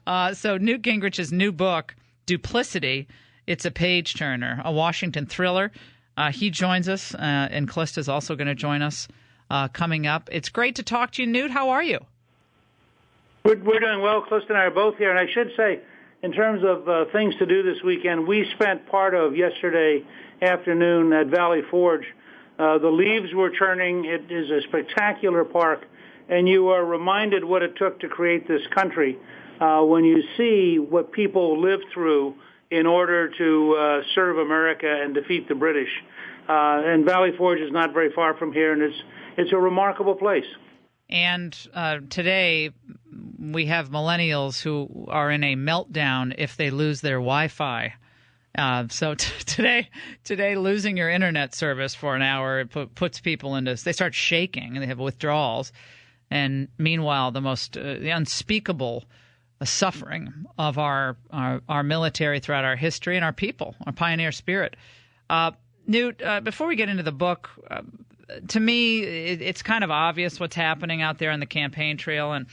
So Newt Gingrich's new book, Duplicity, it's a page-turner, a Washington thriller. He joins us, and Callista's also going to join us coming up. It's great to talk to you, Newt. How are you? We're doing well. Calista and I are both here. And I should say, in terms of things to do this weekend, we spent part of yesterday afternoon at Valley Forge. The leaves were turning. It is a spectacular park, and you are reminded what it took to create this country when you see what people lived through in order to serve America and defeat the British. And Valley Forge is not very far from here, and it's a remarkable place. And today we have millennials who are in a meltdown if they lose their Wi-Fi. So today, losing your internet service for an hour, it puts people into, they start shaking and they have withdrawals. And meanwhile, the unspeakable suffering of our military throughout our history and our people, our pioneer spirit. Newt, before we get into the book, to me, it's kind of obvious what's happening out there on the campaign trail. And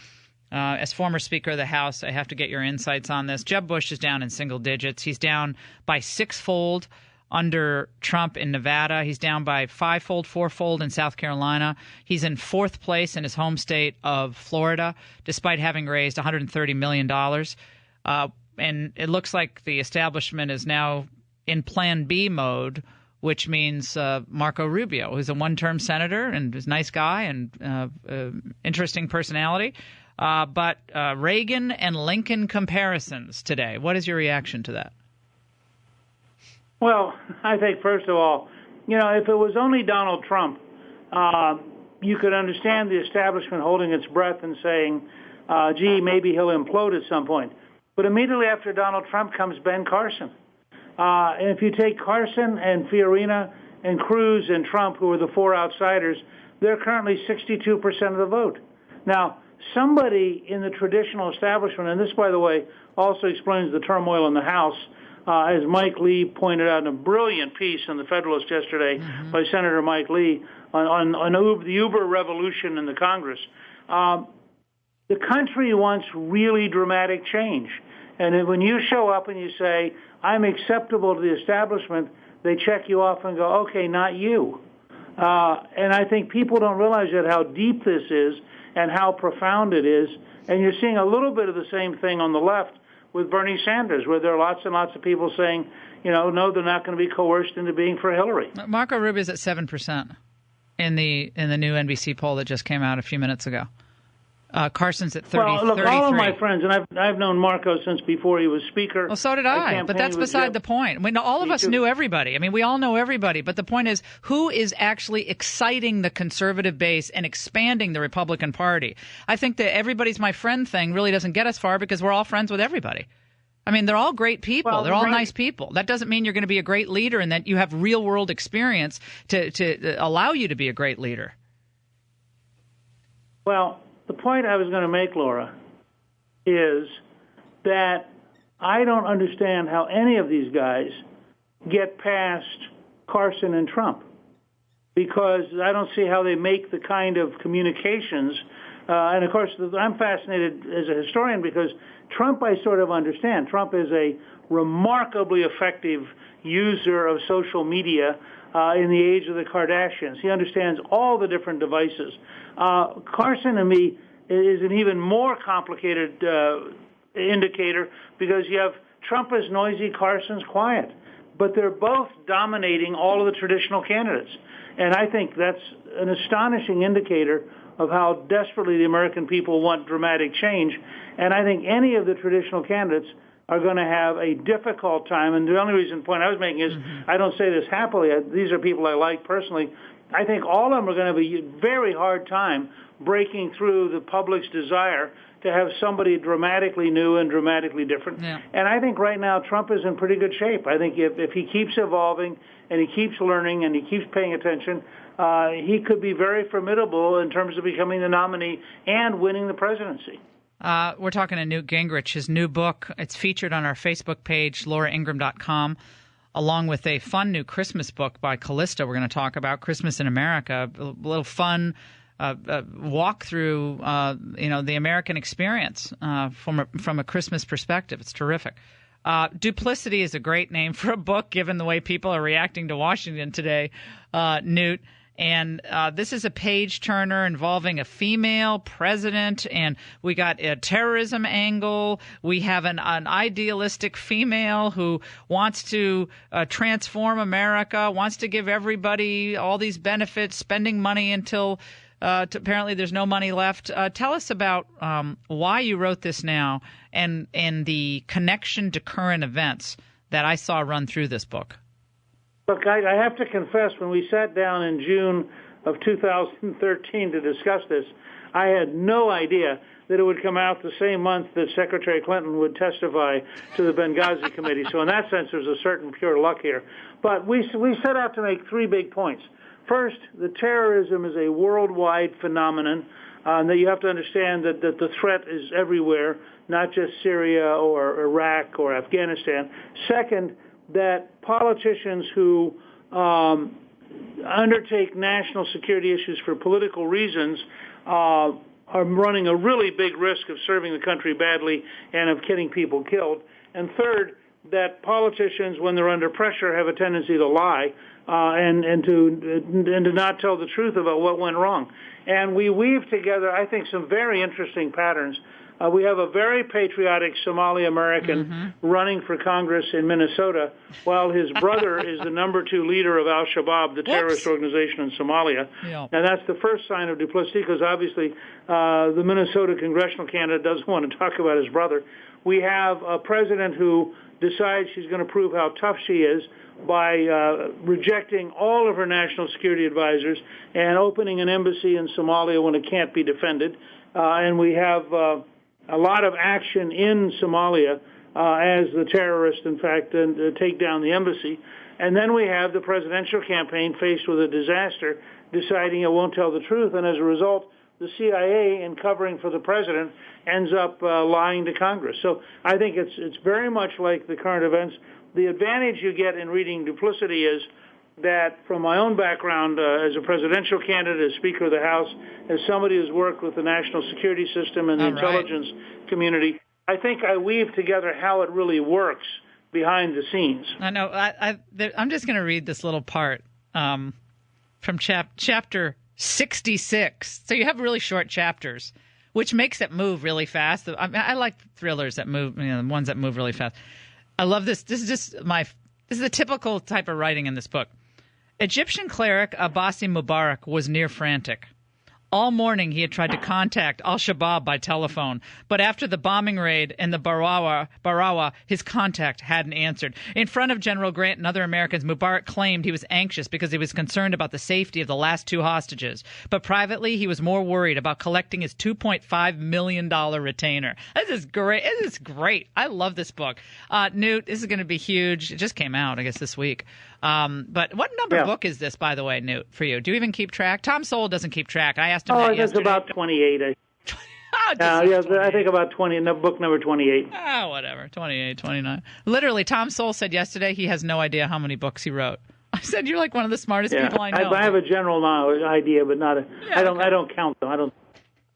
as former Speaker of the House, I have to get your insights on this. Jeb Bush is down in single digits. He's down by sixfold under Trump in Nevada. He's down by fivefold, fourfold in South Carolina. He's in fourth place in his home state of Florida, despite having raised $130 million. And it looks like the establishment is now in Plan B mode, which means Marco Rubio, who's a one-term senator and is a nice guy and interesting personality. But Reagan and Lincoln comparisons today. What is your reaction to that? Well, I think, first of all, if it was only Donald Trump, you could understand the establishment holding its breath and saying, gee, maybe he'll implode at some point. But immediately after Donald Trump comes Ben Carson. And if you take Carson and Fiorina and Cruz and Trump, who are the four outsiders, they're currently 62% of the vote. Now, somebody in the traditional establishment, and this, by the way, also explains the turmoil in the House, as Mike Lee pointed out in a brilliant piece in the Federalist yesterday by Senator Mike Lee on the Uber revolution in the Congress. The country wants really dramatic change. And when you show up and you say, I'm acceptable to the establishment, they check you off and go, okay, not you. And I think people don't realize yet how deep this is and how profound it is. And you're seeing a little bit of the same thing on the left with Bernie Sanders, where there are lots and lots of people saying, no, they're not going to be coerced into being for Hillary. Marco Rubio is at 7% in the new NBC poll that just came out a few minutes ago. Carson's at 30. Well, look, 33. all of my friends, and I've known Marco since before he was Speaker. Well, so did I, but that's beside the point. I mean, all of us knew everybody. I mean, we all know everybody, but the point is, who is actually exciting the conservative base and expanding the Republican Party? I think the everybody's my friend thing really doesn't get us far because we're all friends with everybody. I mean, they're all great people. Well, they're all nice people. That doesn't mean you're going to be a great leader and that you have real-world experience to allow you to be a great leader. Well, the point I was going to make, Laura, is that I don't understand how any of these guys get past Carson and Trump, because I don't see how they make the kind of communications. And, of course, I'm fascinated as a historian because Trump I sort of understand. Trump is a remarkably effective user of social media in the age of the Kardashians. He understands all the different devices. Carson, to me, is an even more complicated indicator because you have Trump is noisy, Carson's quiet. But they're both dominating all of the traditional candidates. And I think that's an astonishing indicator of how desperately the American people want dramatic change. And I think any of the traditional candidates are going to have a difficult time. And the only point I was making is I don't say this happily. These are people I like personally. I think all of them are going to have a very hard time breaking through the public's desire to have somebody dramatically new and dramatically different. Yeah. And I think right now Trump is in pretty good shape. I think if he keeps evolving and he keeps learning and he keeps paying attention, he could be very formidable in terms of becoming the nominee and winning the presidency. We're talking to Newt Gingrich. His new book, it's featured on our Facebook page, lauraingraham.com, along with a fun new Christmas book by Callista we're going to talk about, Christmas in America, a little fun walk through, the American experience from a Christmas perspective. It's terrific. Duplicity is a great name for a book, given the way people are reacting to Washington today, Newt. And this is a page-turner involving a female president, and we got a terrorism angle. We have an idealistic female who wants to transform America, wants to give everybody all these benefits, spending money until apparently there's no money left. Tell us about why you wrote this now and the connection to current events that I saw run through this book. Look, I have to confess, when we sat down in June of 2013 to discuss this, I had no idea that it would come out the same month that Secretary Clinton would testify to the Benghazi Committee. So in that sense, there's a certain pure luck here. But we set out to make three big points. First, the terrorism is a worldwide phenomenon, that you have to understand that the threat is everywhere, not just Syria or Iraq or Afghanistan. Second, that politicians who undertake national security issues for political reasons are running a really big risk of serving the country badly and of getting people killed. And third, that politicians, when they're under pressure, have a tendency to lie and to not tell the truth about what went wrong. And we weave together, I think, some very interesting patterns. We have a very patriotic Somali American running for Congress in Minnesota, while his brother is the number 2 leader of al-Shabaab, the terrorist organization in Somalia. Yeah. And that's the first sign of duplicity, because obviously the Minnesota congressional candidate doesn't want to talk about his brother. We have a president who decides she's going to prove how tough she is by rejecting all of her national security advisors and opening an embassy in Somalia when it can't be defended. And we have a lot of action in Somalia as the terrorists, in fact, take down the embassy. And then we have the presidential campaign faced with a disaster, deciding it won't tell the truth. And as a result, the CIA, in covering for the president, ends up lying to Congress. So I think it's very much like the current events. The advantage you get in reading Duplicity is that, from my own background as a presidential candidate, as Speaker of the House, as somebody who's worked with the national security system and the intelligence community, I think I weave together how it really works behind the scenes. I know. I'm just going to read this little part from chapter 66. So you have really short chapters, which makes it move really fast. I like thrillers that move, the ones that move really fast. I love this. This is the typical type of writing in this book. Egyptian cleric Abbasi Mubarak was near frantic. All morning he had tried to contact al-Shabaab by telephone, but after the bombing raid in the Barawa, his contact hadn't answered. In front of General Grant and other Americans, Mubarak claimed he was anxious because he was concerned about the safety of the last 2 hostages. But privately, he was more worried about collecting his $2.5 million retainer. This is great. This is great. I love this book. Newt, this is going to be huge. It just came out, I guess, this week. But what number book is this, by the way, Newt, for you? Do you even keep track? Tom Sowell doesn't keep track. I asked him that yesterday. It's about 28. I think about 20, book number 28. Whatever, 28, 29. Literally, Tom Sowell said yesterday he has no idea how many books he wrote. I said, you're like one of the smartest people I know. I have a general idea, but not I don't count them. I don't.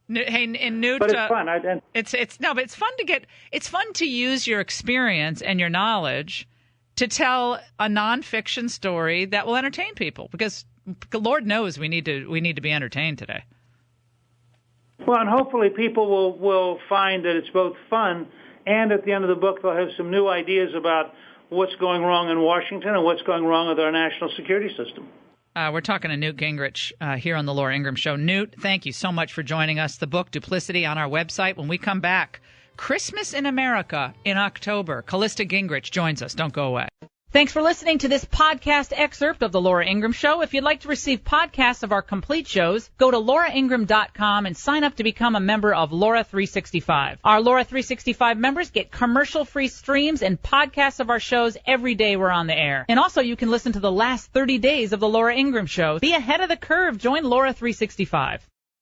Hey, and Newt, but it's fun. But it's fun to it's fun to use your experience and your knowledge to tell a nonfiction story that will entertain people, because Lord knows we need to be entertained today. Well, and hopefully people will find that it's both fun, and at the end of the book they'll have some new ideas about what's going wrong in Washington and what's going wrong with our national security system. We're talking to Newt Gingrich here on the Laura Ingraham Show. Newt, thank you so much for joining us. The book, Duplicity, on our website. When we come back, Christmas in America in October. Callista Gingrich joins us. Don't go away. Thanks for listening to this podcast excerpt of The Laura Ingraham Show. If you'd like to receive podcasts of our complete shows, go to lauraingraham.com and sign up to become a member of Laura 365. Our Laura 365 members get commercial-free streams and podcasts of our shows every day we're on the air. And also, you can listen to the last 30 days of The Laura Ingraham Show. Be ahead of the curve. Join Laura 365.